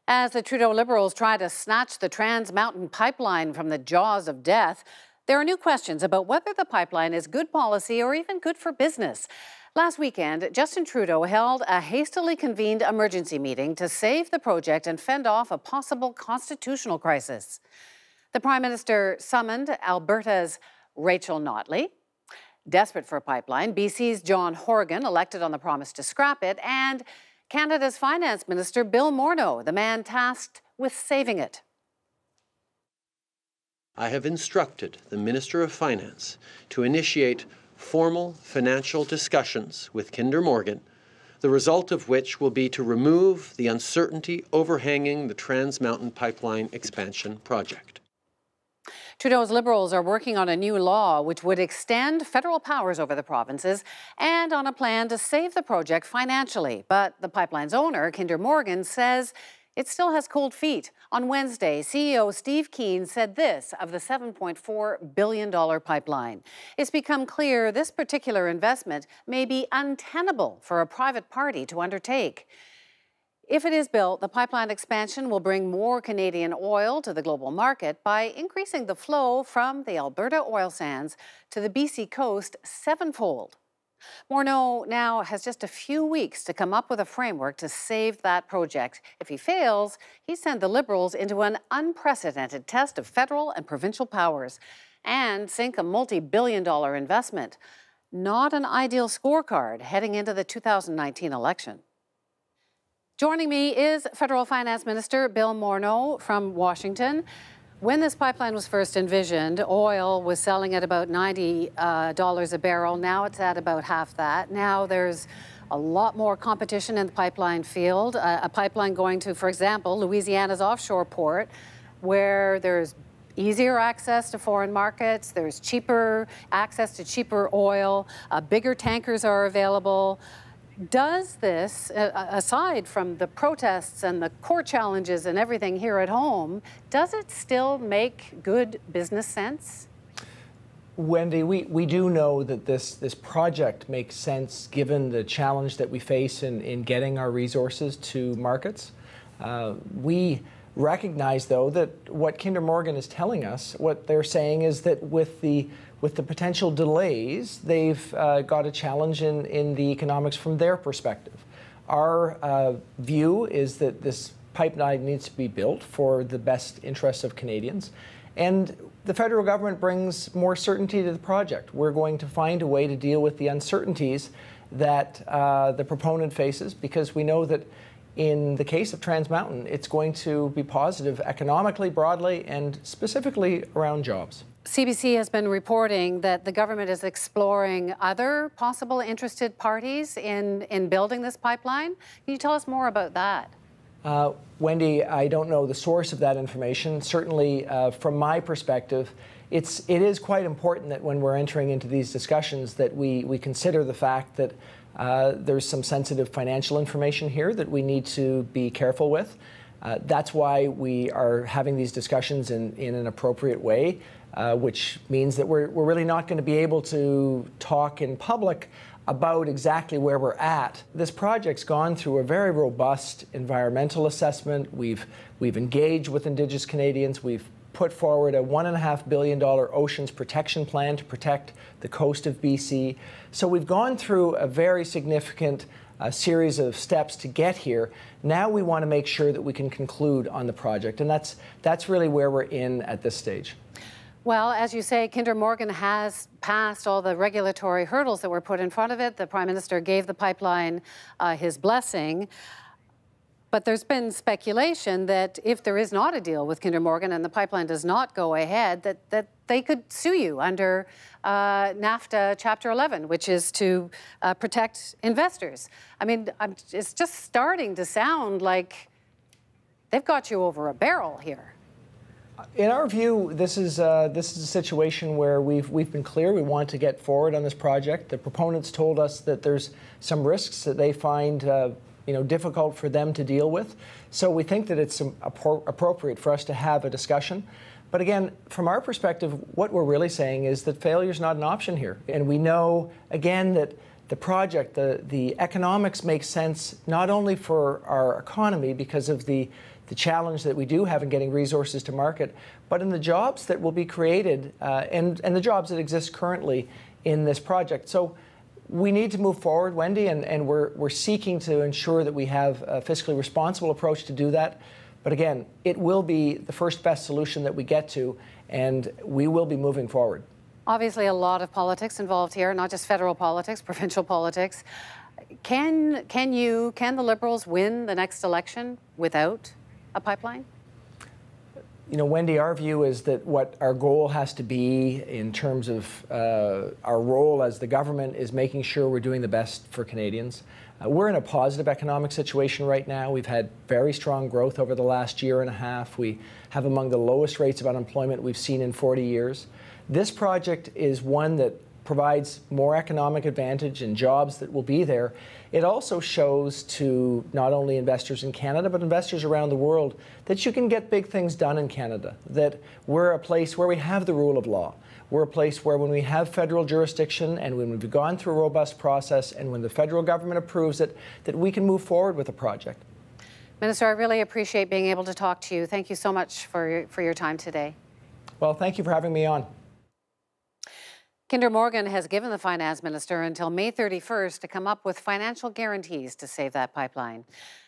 As the Trudeau Liberals try to snatch the Trans Mountain pipeline from the jaws of death, there are new questions about whether the pipeline is good policy or even good for business. Last weekend, Justin Trudeau held a hastily convened emergency meeting to save the project and fend off a possible constitutional crisis. The Prime Minister summoned Alberta's Rachel Notley, desperate for a pipeline, BC's John Horgan, elected on the promise to scrap it, and Canada's Finance Minister Bill Morneau, the man tasked with saving it. I have instructed the Minister of Finance to initiate formal financial discussions with Kinder Morgan, the result of which will be to remove the uncertainty overhanging the Trans Mountain Pipeline expansion project. Trudeau's Liberals are working on a new law which would extend federal powers over the provinces and on a plan to save the project financially. But the pipeline's owner, Kinder Morgan, says it still has cold feet. On Wednesday, CEO Steve Keen said this of the $7.4 billion pipeline. It's become clear this particular investment may be untenable for a private party to undertake. If it is built, the pipeline expansion will bring more Canadian oil to the global market by increasing the flow from the Alberta oil sands to the BC coast sevenfold. Morneau now has just a few weeks to come up with a framework to save that project. If he fails, he sends the Liberals into an unprecedented test of federal and provincial powers and sink a multi-billion-dollar investment. Not an ideal scorecard heading into the 2019 election. Joining me is Federal Finance Minister Bill Morneau from Washington. When this pipeline was first envisioned, oil was selling at about $90 a barrel. Now it's at about half that. Now there's a lot more competition in the pipeline field. A pipeline going to, for example, Louisiana's offshore port, where there's easier access to foreign markets, there's cheaper access to cheaper oil, bigger tankers are available. Does this, aside from the protests and the court challenges and everything here at home, does it still make good business sense? Wendy, we do know that this project makes sense given the challenge that we face in getting our resources to markets. We recognize, though, that what Kinder Morgan is telling us, what they're saying is that with the potential delays, they've got a challenge in the economics from their perspective. Our view is that this pipeline needs to be built for the best interests of Canadians, and the federal government brings more certainty to the project. We're going to find a way to deal with the uncertainties that the proponent faces, because we know that in the case of Trans Mountain, it's going to be positive economically, broadly, and specifically around jobs. CBC has been reporting that the government is exploring other possible interested parties in building this pipeline. Can you tell us more about that? Wendy, I don't know the source of that information. Certainly, from my perspective, it is quite important that when we're entering into these discussions that we consider the fact that there's some sensitive financial information here that we need to be careful with. That's why we are having these discussions in an appropriate way, which means that we're really not going to be able to talk in public about exactly where we're at. This project's gone through a very robust environmental assessment. We've engaged with Indigenous Canadians. We've put forward a $1.5 billion oceans protection plan to protect the coast of BC. So we've gone through a very significant series of steps to get here. Now we want to make sure that we can conclude on the project, and that's really where we're in at this stage. Well, as you say, Kinder Morgan has passed all the regulatory hurdles that were put in front of it. The Prime Minister gave the pipeline his blessing. But there's been speculation that if there is not a deal with Kinder Morgan and the pipeline does not go ahead, that they could sue you under NAFTA Chapter 11, which is to protect investors. I mean, it's just starting to sound like they've got you over a barrel here. In our view, this is a situation where we've been clear we want to get forward on this project. The proponents told us that there's some risks that they find difficult for them to deal with. So we think that it's appropriate for us to have a discussion. But again, from our perspective, what we're really saying is that failure is not an option here. And we know, again, that the project, the economics make sense not only for our economy because of the the challenge that we do have in getting resources to market, but in the jobs that will be created and the jobs that exist currently in this project. So we need to move forward, Wendy, and we're seeking to ensure that we have a fiscally responsible approach to do that. But again, it will be the first best solution that we get to, and we will be moving forward. Obviously, a lot of politics involved here, not just federal politics, provincial politics. Can the Liberals win the next election without a pipeline? You know, Wendy, our view is that what our goal has to be in terms of our role as the government is making sure we're doing the best for Canadians. We're in a positive economic situation right now. We've had very strong growth over the last year and a half. We have among the lowest rates of unemployment we've seen in 40 years. This project is one that provides more economic advantage and jobs that will be there. It also shows to not only investors in Canada, but investors around the world that you can get big things done in Canada, that we're a place where we have the rule of law. We're a place where when we have federal jurisdiction and when we've gone through a robust process and when the federal government approves it, that we can move forward with a project. Minister, I really appreciate being able to talk to you. Thank you so much for your time today. Well, thank you for having me on. Kinder Morgan has given the Finance Minister until May 31st to come up with financial guarantees to save that pipeline.